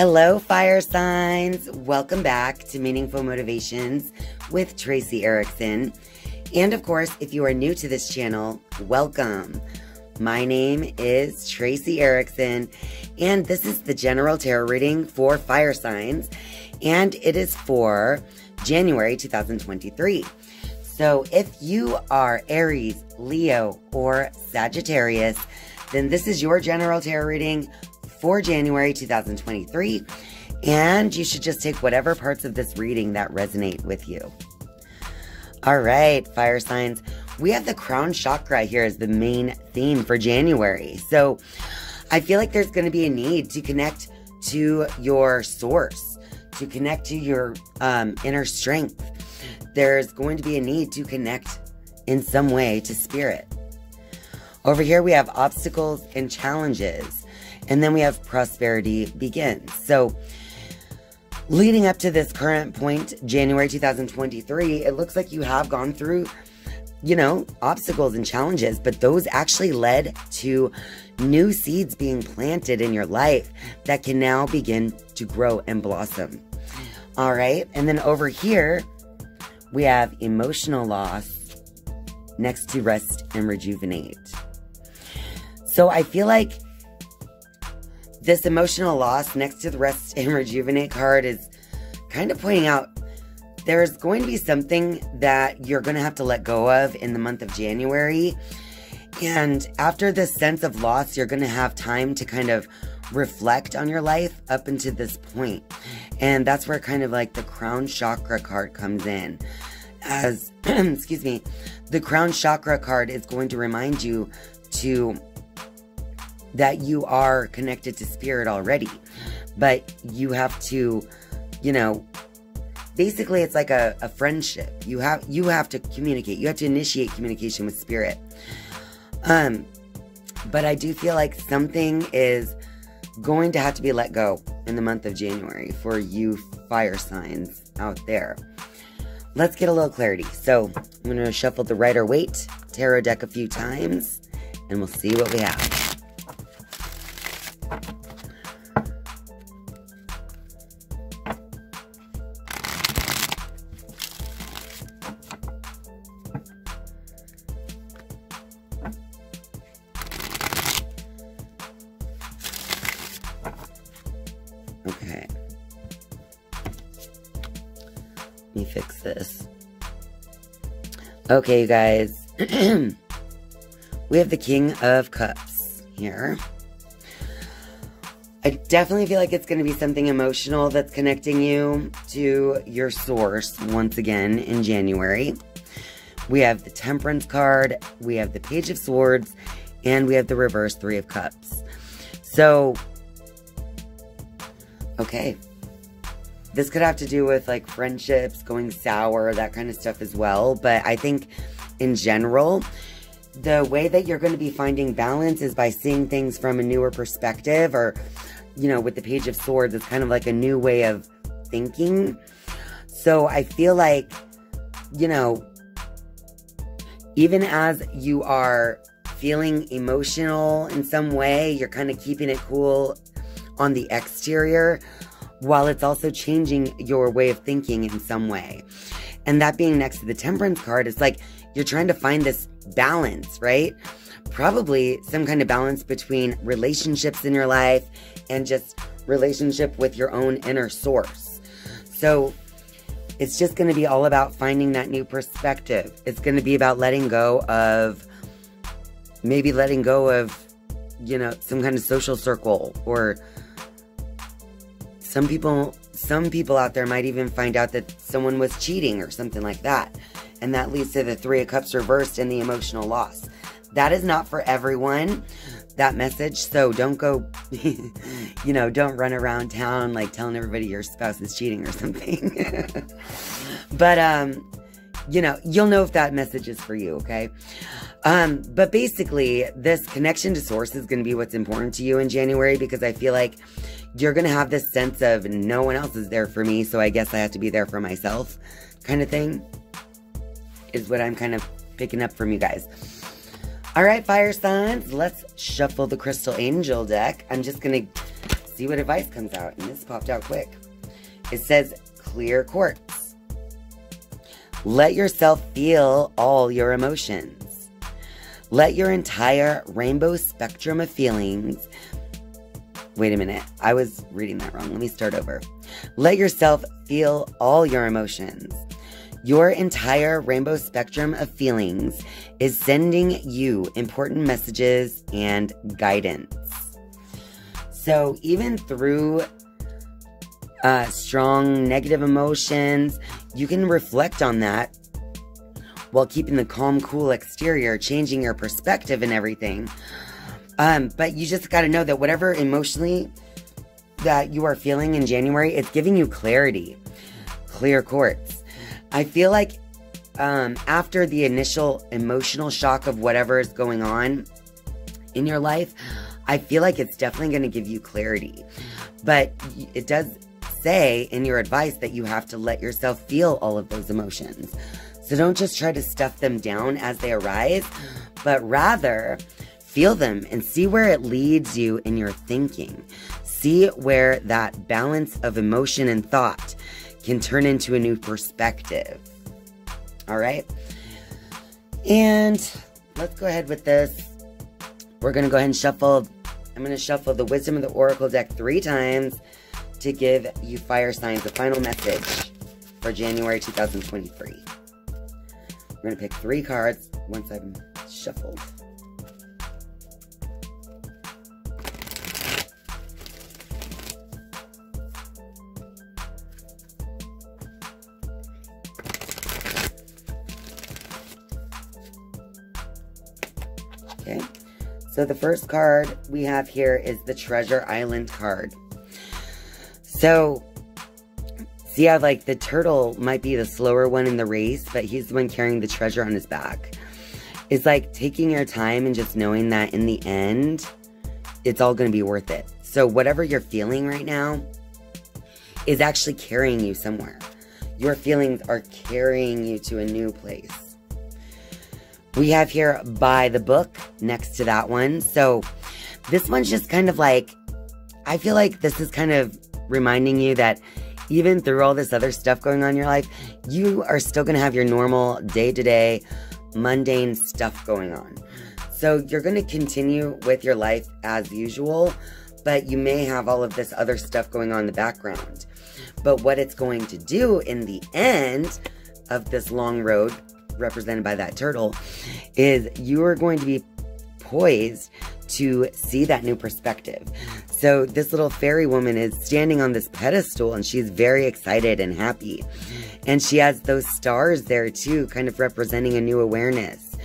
Hello, fire signs. Welcome back to Meaningful Motivations with Tracey Erickson. And of course, if you are new to this channel, welcome. My name is Tracey Erickson, and this is the general tarot reading for fire signs, and it is for January 2023. So if you are Aries, Leo, or Sagittarius, then this is your general tarot reading for January 2023, and you should just take whatever parts of this reading that resonate with you. All right, fire signs. We have the crown chakra here as the main theme for January. So I feel like there's going to be a need to connect to your source, to connect to your inner strength. There's going to be a need to connect in some way to spirit. Over here, we have obstacles and challenges. And then we have prosperity begins. So leading up to this current point, January 2023, it looks like you have gone through, obstacles and challenges, but those actually led to new seeds being planted in your life that can now begin to grow and blossom. All right. And then over here, we have emotional loss next to rest and rejuvenate. So I feel like this emotional loss next to the rest and rejuvenate card is kind of pointing out there's going to be something that you're going to have to let go of in the month of January. And after this sense of loss, you're going to have time to kind of reflect on your life up until this point. And that's where kind of like the crown chakra card comes in. As, excuse me, the crown chakra card is going to remind you that you are connected to spirit already, but you have to, basically it's like a friendship. You have to communicate. You have to initiate communication with spirit. But I do feel like something is going to have to be let go in the month of January for you fire signs out there. Let's get a little clarity. So I'm going to shuffle the Rider-Waite tarot deck a few times, and we'll see what we have. Okay. Let me fix this. Okay, you guys. We have the King of Cups here. I definitely feel like it's going to be something emotional that's connecting you to your source once again in January. We have the Temperance card, we have the Page of Swords, and we have the reverse Three of Cups. So, okay. This could have to do with like friendships going sour, that kind of stuff as well. But I think in general, the way that you're going to be finding balance is by seeing things from a newer perspective, or, with the Page of Swords, it's kind of like a new way of thinking. So I feel like, even as you are feeling emotional in some way, you're kind of keeping it cool on the exterior, while it's also changing your way of thinking in some way. And that being next to the Temperance card, it's like you're trying to find this balance, right? Probably some kind of balance between relationships in your life and just relationship with your own inner source. So it's just going to be all about finding that new perspective. It's going to be about letting go of, some kind of social circle, or some people out there might even find out that someone was cheating or something like that. And that leads to the Three of Cups reversed and the emotional loss. That is not for everyone, that message. So don't go, don't run around town like telling everybody your spouse is cheating or something. But, you'll know if that message is for you, okay? But basically, this connection to source is going to be what's important to you in January, because I feel like you're going to have this sense of no one else is there for me, so I guess I have to be there for myself kind of thing, is what I'm kind of picking up from you guys. All right, fire signs, let's shuffle the Crystal Angel deck. I'm just going to see what advice comes out. And this popped out quick. It says, clear quartz. Let yourself feel all your emotions. Let your entire rainbow spectrum of feelings. Wait a minute. I was reading that wrong. Let me start over. Let yourself feel all your emotions. Your entire rainbow spectrum of feelings is sending you important messages and guidance. So even through strong negative emotions, you can reflect on that while keeping the calm, cool exterior, changing your perspective and everything. But you just got to know that whatever emotionally that you are feeling in January, it's giving you clarity. Clear quartz. I feel like after the initial emotional shock of whatever is going on in your life, I feel like it's definitely going to give you clarity. But it does say in your advice that you have to let yourself feel all of those emotions. So don't just try to stuff them down as they arise, but rather feel them and see where it leads you in your thinking. See where that balance of emotion and thought can turn into a new perspective. All right? And let's go ahead with this. We're going to go ahead and shuffle. I'm going to shuffle the Wisdom of the Oracle deck 3 times to give you fire signs a final message for January 2023. We're going to pick 3 cards once I've shuffled. Okay, so the first card we have here is the Treasure Island card. So, see how like the turtle might be the slower one in the race, but he's the one carrying the treasure on his back. It's like taking your time and just knowing that in the end, it's all going to be worth it. So whatever you're feeling right now is actually carrying you somewhere. Your feelings are carrying you to a new place. We have here By the Book next to that one. So this one's just kind of like, I feel like this is kind of reminding you that even through all this other stuff going on in your life, you are still going to have your normal day-to-day mundane stuff going on. So you're going to continue with your life as usual, but you may have all of this other stuff going on in the background. But what it's going to do in the end of this long road, represented by that turtle, is you are going to be poised to see that new perspective. So this little fairy woman is standing on this pedestal and she's very excited and happy. And she has those stars there too, kind of representing a new awareness.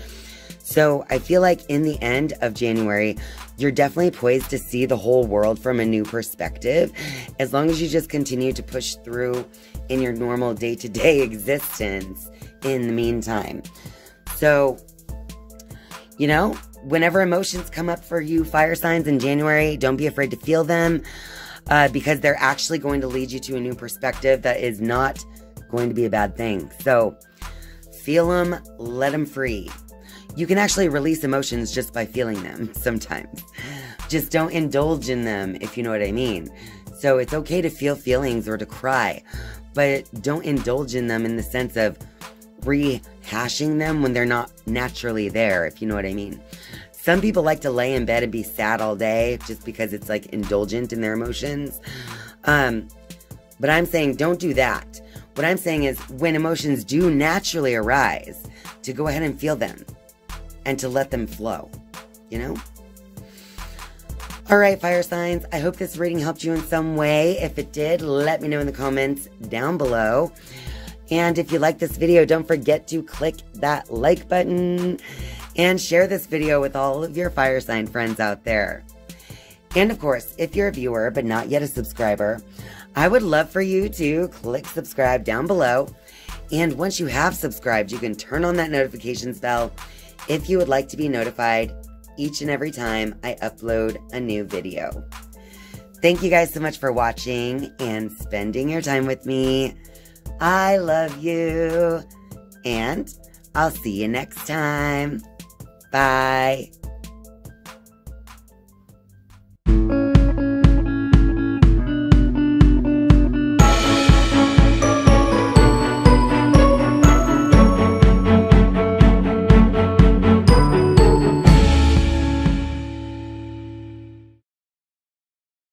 So I feel like in the end of January, you're definitely poised to see the whole world from a new perspective, as long as you just continue to push through in your normal day-to-day existence in the meantime. So, you know, whenever emotions come up for you, fire signs in January, don't be afraid to feel them, because they're actually going to lead you to a new perspective that is not going to be a bad thing. So feel them, let them free. You can actually release emotions just by feeling them sometimes. Just don't indulge in them, if you know what I mean. So it's okay to feel feelings or to cry, but don't indulge in them in the sense of rehashing them when they're not naturally there, if you know what I mean. Some people like to lay in bed and be sad all day just because it's like indulgent in their emotions. But I'm saying don't do that. What I'm saying is when emotions do naturally arise, to go ahead and feel them and to let them flow, you know? All right, fire signs, I hope this reading helped you in some way. If it did, let me know in the comments down below. And if you like this video, don't forget to click that like button and share this video with all of your fire sign friends out there. And of course, if you're a viewer but not yet a subscriber, I would love for you to click subscribe down below. And once you have subscribed, you can turn on that notifications bell if you would like to be notified each and every time I upload a new video. Thank you guys so much for watching and spending your time with me. I love you, and I'll see you next time. Bye.